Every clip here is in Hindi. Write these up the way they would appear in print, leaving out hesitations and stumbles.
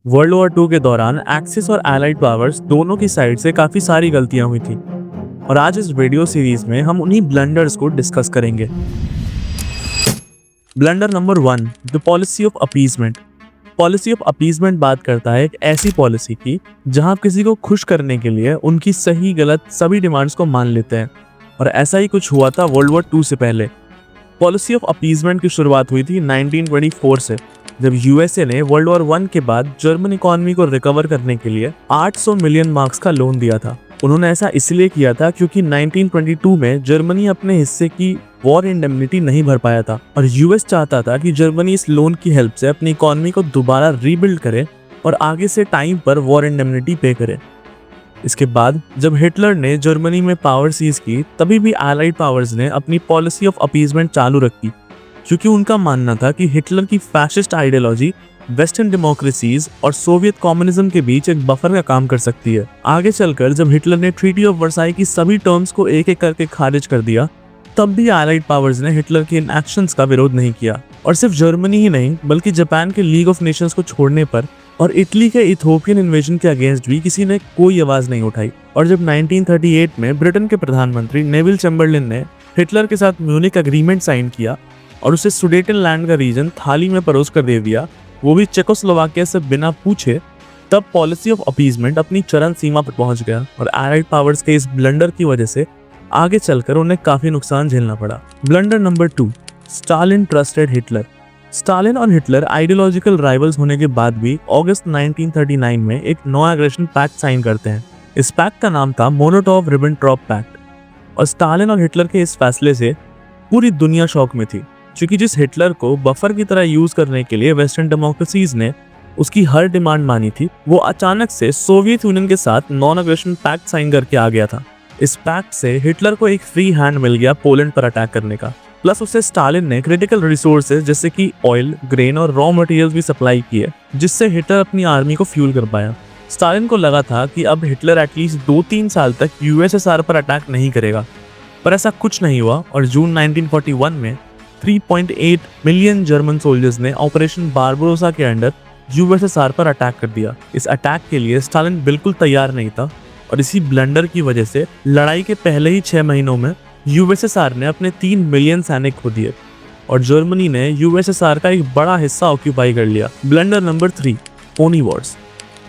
वर्ल्ड वॉर टू के दौरान एक्सिस और एलाइड पावर्स दोनों की साइड से काफी सारी गलतियां हुई थी और आज इस वीडियो सीरीज में हम उन्हीं ब्लंडर्स को डिस्कस करेंगे। Blunder number 1, the policy of appeasement. Policy of appeasement बात करता है एक ऐसी पॉलिसी की जहां आप किसी को खुश करने के लिए उनकी सही गलत सभी डिमांड्स को मान लेते हैं, और ऐसा ही कुछ हुआ था वर्ल्ड वॉर टू से पहले। पॉलिसी ऑफ अपीजमेंट की शुरुआत हुई थी 1924 से, जब यूएसए ने वर्ल्ड वॉर वन के बाद जर्मन इकोनॉमी को रिकवर करने के लिए 800 मिलियन मार्क्स का लोन दिया था। उन्होंने ऐसा इसलिए किया था क्योंकि 1922 में जर्मनी अपने हिस्से की वॉर इंडेमनिटी नहीं भर पाया था और यूएस चाहता था कि जर्मनी इस लोन की हेल्प से अपनी इकोनॉमी को दोबारा रीबिल्ड करे और आगे से टाइम पर वॉर इंडेमनिटी पे करे। इसके बाद जब हिटलर ने जर्मनी में पावर सीज की, तभी भी एलाइड पावर्स ने अपनी पॉलिसी ऑफ अपीजमेंट चालू रखी, क्योंकि उनका मानना था कि हिटलर की फैशिस्ट आइडियोलॉजी वेस्टर्न डेमोक्रेसीज और सोवियत कम्युनिज्म के बीच एक बफर का काम कर सकती है। आगे चलकर जब हिटलर ने ट्रीटी ऑफ वर्साई की सभी टर्म्स को एक एक करके खारिज कर दिया, तब भी एलाइड पावर्स ने हिटलर के इन एक्शंस का विरोध नहीं किया, और सिर्फ जर्मनी ही नहीं बल्कि जापान के लीग ऑफ नेशंस को छोड़ने पर और इटली के इथोपियन इन्वेजन के अगेंस्ट भी किसी ने कोई आवाज नहीं उठाई। और जब 1938 में ब्रिटेन के प्रधानमंत्री नेविल चैम्बरलिन ने हिटलर के साथ म्यूनिक एग्रीमेंट साइन किया और उसे सुडेटनलैंड का रीजन थाली में परोस कर दे दिया, वो भी चेकोस्लोवाकिया से बिना पूछे, तब पॉलिसी ऑफ अपीजमेंट अपनी चरम सीमा पर पहुंच गया और एलाइड पावर्स के इस ब्लंडर की वजह से आगे चलकर उन्हें काफी नुकसान झेलना पड़ा। Blunder number 2, Stalin trusted Hitler. Stalin और हिटलर आइडियोलॉजिकल राइवल्स होने के बाद भी अगस्त 1939 में एक नो एग्रेशन पैक्ट साइन करते हैं। इस पैक्ट का नाम था मोलोटोव-रिबेंट्रॉप पैक्ट, और स्टालिन और हिटलर के इस फैसले से पूरी दुनिया शॉक में थी, क्योंकि जिस हिटलर को बफर की तरह यूज करने के लिए वेस्टर्न डेमोक्रेसीज ने उसकी हर डिमांड मानी थी, वो अचानक से सोवियत यूनियन के साथ नॉन एग्रेशन पैक्ट साइन करके आ गया था। इस पैक्ट से हिटलर को एक फ्री हैंड मिल गया पोलैंड पर अटैक करने का, प्लस उसे स्टालिन ने क्रिटिकल रिसोर्सेज जैसे कि ऑयल, ग्रेन और रॉ मटेरियल्स भी सप्लाई किए, जिससे हिटलर अपनी आर्मी को फ्यूल कर पाया। स्टालिन को लगा था कि अब हिटलर एटलीस्ट 2-3 साल तक यूएसएसआर पर अटैक नहीं करेगा, पर ऐसा कुछ नहीं हुआ और जून 1941 में 3.8 मिलियन जर्मन सोल्जर्स ने ऑपरेशन बारबरोसा के अंडर यूएसएसआर पर अटैक कर दिया। इस अटैक के लिए स्टालिन बिल्कुल तैयार नहीं था, और इसी ब्लंडर की वजह से लड़ाई के पहले ही 6 महीनों में यूएसएसआर ने अपने 3 मिलियन सैनिक खो दिए और जर्मनी ने यूएसएसआर का एक बड़ा हिस्सा ऑक्यूपाई कर लिया। Blunder number 3, phoney wars.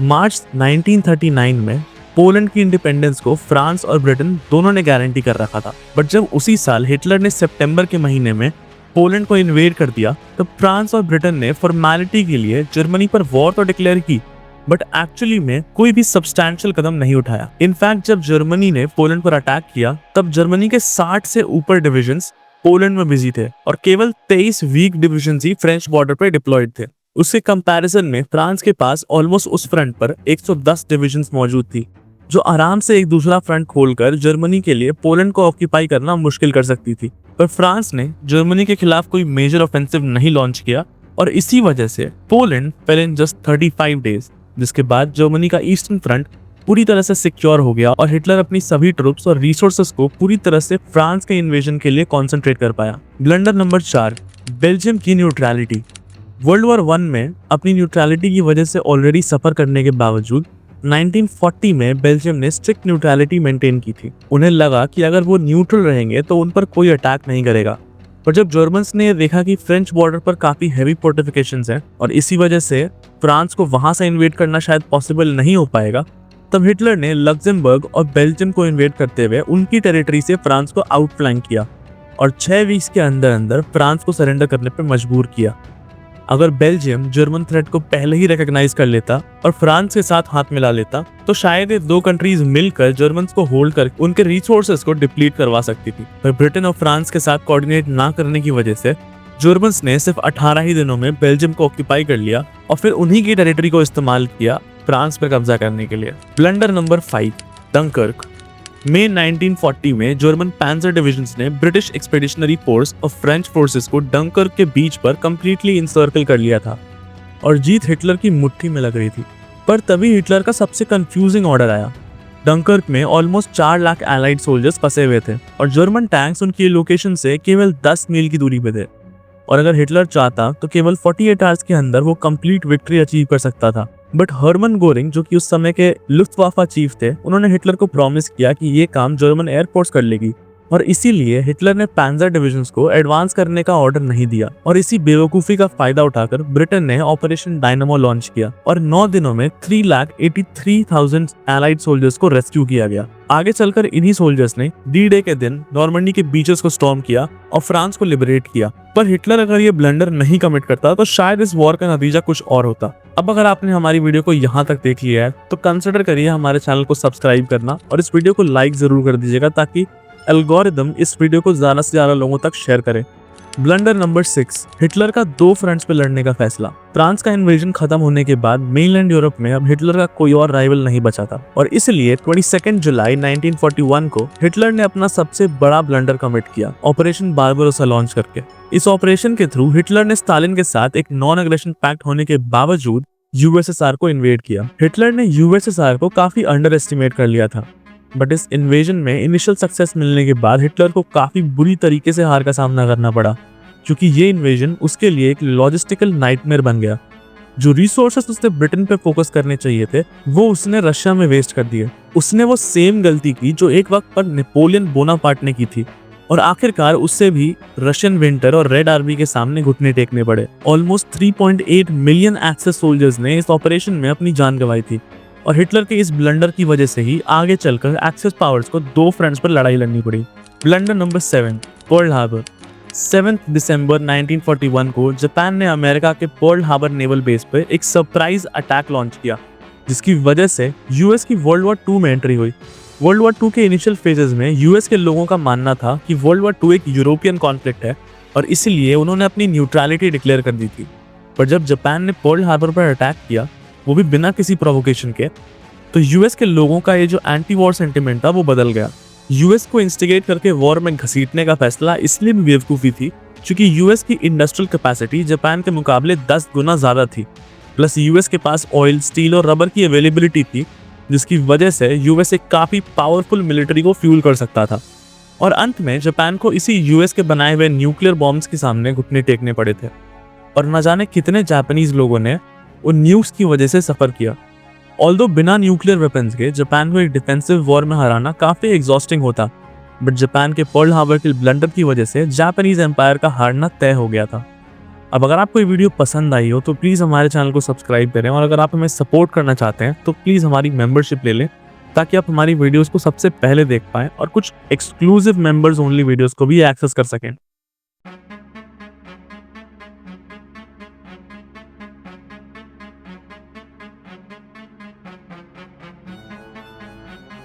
मार्च 1939 में पोलैंड की इंडिपेंडेंस को फ्रांस और ब्रिटेन दोनों ने गारंटी कर रखा था, बट जब उसी साल हिटलर ने सितंबर के महीने में पोलैंड को इन्वेड कर दिया, तो फ्रांस और ब्रिटेन ने फॉर्मेलिटी के लिए जर्मनी पर वॉर तो डिक्लेयर की, बट एक्चुअली में कोई भी सब्सटैंशियल कदम नहीं उठाया। इनफैक्ट जब जर्मनी ने पोलैंड पर अटैक किया, तब जर्मनी के 60 से ऊपर डिविजन्स पोलैंड में बिजी थे और केवल 23 वीक डिविजन्स ही फ्रेंच बॉर्डर पर डिप्लॉयड थे। उसके कंपैरिजन में फ्रांस के पास ऑलमोस्ट उस फ्रंट पर 110 डिविजन्स मौजूद थी, जो आराम से एक दूसरा फ्रंट खोलकर जर्मनी के लिए पोलैंड को ऑक्यूपाई करना मुश्किल कर सकती थी। पर फ्रांस ने जर्मनी के खिलाफ कोई मेजर ऑफेंसिव नहीं लॉन्च किया, और इसी वजह से Poland fail in just 35 days, जिसके बाद जर्मनी का ईस्टर्न फ्रंट पूरी तरह से सिक्योर हो गया और हिटलर अपनी सभी ट्रूप्स और रिसोर्सेस को पूरी तरह से फ्रांस के इन्वेजन के लिए कॉन्सेंट्रेट कर पाया। ब्लंडर नंबर 4, बेल्जियम की न्यूट्रलिटी। वर्ल्ड वॉर वन में अपनी न्यूट्रलिटी की वजह से ऑलरेडी सफर करने के बावजूद 1940 में बेल्जियम ने स्ट्रिक्ट न्यूट्रलिटी मेंटेन की थी। उन्हें लगा कि अगर वो न्यूट्रल रहेंगे तो उन पर कोई अटैक नहीं करेगा, पर जब जर्मन्स ने देखा कि फ्रेंच बॉर्डर पर काफी हैवी फोर्टिफिकेशंस हैं और इसी वजह से फ्रांस को वहां से इन्वेड करना शायद पॉसिबल नहीं हो पाएगा, तब हिटलर ने लग्जमबर्ग और बेल्जियम को इन्वेड करते हुए उनकी टेरिटरी से फ्रांस को आउटफ्लैंक किया और 6 वीक्स के अंदर अंदर फ्रांस को सरेंडर करने पर मजबूर किया। अगर बेल्जियम जर्मन थ्रेट को पहले ही रिकॉग्नाइज कर लेता और फ्रांस के साथ हाथ मिला लेता, तो शायद ये दो कंट्रीज मिलकर जर्मन्स को होल्ड कर उनके रिसोर्सेज को डिप्लीट करवा सकती थी। पर ब्रिटेन और फ्रांस के साथ कोऑर्डिनेट ना करने की वजह से जर्मन्स ने सिर्फ 18 ही दिनों में बेल्जियम को ऑक्यूपाई कर लिया और फिर उन्हीं की टेरिटरी को इस्तेमाल किया फ्रांस पर कब्जा करने के लिए। Blunder number 5, Dunkirk. मई 1940 में जर्मन पैंजर डिविजन्स ने ब्रिटिश एक्सपेडिशनरी फोर्स और फ्रेंच फोर्सेस को डंकर्क के बीच पर कंप्लीटली इंसर्कल कर लिया था और जीत हिटलर की मुट्ठी में लग रही थी। पर तभी हिटलर का सबसे कंफ्यूजिंग ऑर्डर आया। डंकर्क में ऑलमोस्ट 4 लाख एलाइड सोल्जर्स फंसे हुए थे और जर्मन टैंक्स उनकी लोकेशन से केवल 10 मील की दूरी पे थे, और अगर हिटलर चाहता तो केवल 48 आवर्स के अंदर वो कंप्लीट विक्ट्री अचीव कर सकता था। बट हर्मन गोरिंग, जो कि उस समय के लुफ्टवाफा चीफ थे, उन्होंने हिटलर को प्रॉमिस किया कि ये काम जर्मन एयरफोर्स कर लेगी और इसीलिए हिटलर ने पैंजर डिविजन्स को एडवांस करने का ऑर्डर नहीं दिया और इसी बेवकूफी का फायदा उठाकर ब्रिटेन ने ऑपरेशन डायनामो लॉन्च किया और 9 दिनों में 3,83,000 एलाइड सोल्जर्स को रेस्क्यू किया गया। आगे चलकर इन्हीं सोल्जर्स ने डी डे के दिन नॉर्मंडी के बीचेस को स्टॉर्म किया और फ्रांस को लिबरेट किया। पर हिटलर अगर ये ब्लंडर नहीं कमिट करता तो शायद इस वॉर का नतीजा कुछ और होता। अब अगर आपने हमारी वीडियो को यहाँ तक देख लिया है तो कंसिडर करिए हमारे चैनल को सब्सक्राइब करना और इस वीडियो को लाइक जरूर कर दीजिएगा ताकि एल्गोरिदम इस वीडियो को ज्यादा से ज्यादा लोगों तक शेयर करे। ब्लंडर नंबर 6, हिटलर का 2 फ्रंट्स पे लड़ने का फैसला। फ्रांस का इन्वेजन खत्म होने के बाद मेनलैंड यूरोप में अब हिटलर का कोई और राइवल नहीं बचा था और इसलिए 22 जुलाई 1941 को हिटलर ने अपना सबसे बड़ा ब्लंडर कमिट किया, ऑपरेशन बारबरोसा लॉन्च करके। इस ऑपरेशन के थ्रू हिटलर ने स्टालिन के साथ एक नॉन एग्रेशन पैक्ट होने के बावजूद यूएसएसआर को इन्वेड किया। हिटलर ने यूएसएसआर को काफी अंडर एस्टिमेट कर लिया था, बट इस इन्वेजन में इनिशियल सक्सेस मिलने के बाद हिटलर को काफी बुरी तरीके से हार का सामना करना पड़ा, क्योंकि ये इन्वेजन उसके लिए एक लॉजिस्टिकल नाइटमेयर बन गया। जो रिसोर्सेस उसने ब्रिटेन पे फोकस करने चाहिए थे वो उसने रशिया में वेस्ट कर दिए। उसने वो सेम गलती की जो एक वक्त पर नेपोलियन बोनापार्ट ने की थी और आखिरकार उससे भी रशियन विंटर और रेड आर्मी के सामने घुटने टेकने पड़े। ऑलमोस्ट 3.8 मिलियन एक्सेस सोल्जर्स ने इस ऑपरेशन में अपनी जान गंवाई थी और हिटलर के इस ब्लंडर की वजह से ही आगे चलकर एक्सेस पावर्स को 2 फ्रंट्स पर लड़ाई लड़नी पड़ी। Blunder number 7, Pearl Harbor. 7 दिसंबर 1941 को जापान ने अमेरिका के पर्ल हार्बर नेवल बेस पर एक सरप्राइज अटैक लॉन्च किया, जिसकी वजह से यूएस की वर्ल्ड वॉर 2 में एंट्री हुई। वर्ल्ड वॉर 2 के इनिशियल फेजेस में यूएस के लोगों का मानना था कि वर्ल्ड वॉर 2 एक यूरोपियन कॉन्फ्लिक्ट है और इसीलिए उन्होंने अपनी न्यूट्रलिटी डिक्लेयर कर दी थी। पर जब जापान ने पर्ल हार्बर पर अटैक किया, वो भी बिना किसी प्रोवोकेशन के, तो यूएस के लोगों का ये जो एंटी वॉर सेंटिमेंट था वो बदल गया। यूएस को इंस्टिगेट करके वॉर में घसीटने का फैसला इसलिए भी बेवकूफ़ी थी क्योंकि यूएस की इंडस्ट्रियल कैपेसिटी जापान के मुकाबले 10 गुना ज़्यादा थी, प्लस यूएस के पास ऑयल, स्टील और रबर की अवेलेबिलिटी थी, जिसकी वजह से यूएस एक काफ़ी पावरफुल मिलिट्री को फ्यूल कर सकता था। और अंत में जापान को इसी यूएस के बनाए हुए न्यूक्लियर बॉम्ब्स के सामने घुटने टेकने पड़े थे और न जाने कितने जापानीज लोगों ने उन न्यूज़ की वजह से सफ़र किया। ऑल्दो बिना न्यूक्लियर वेपन्स के जापान को एक डिफेंसिव वॉर में हराना काफ़ी एग्जॉस्टिंग होता, बट जापान के पर्ल हार्बर के ब्लंडर की वजह से जापानीज एम्पायर का हारना तय हो गया था। अब अगर आपको ये वीडियो पसंद आई हो तो प्लीज़ हमारे चैनल को सब्सक्राइब करें और अगर आप हमें सपोर्ट करना चाहते हैं तो प्लीज़ हमारी मेंबरशिप ले लें ताकि आप हमारी वीडियोज़ को सबसे पहले देख पाएँ और कुछ एक्सक्लूसिव मेंबर्स ओनली वीडियोज़ को भी एक्सेस कर सकें।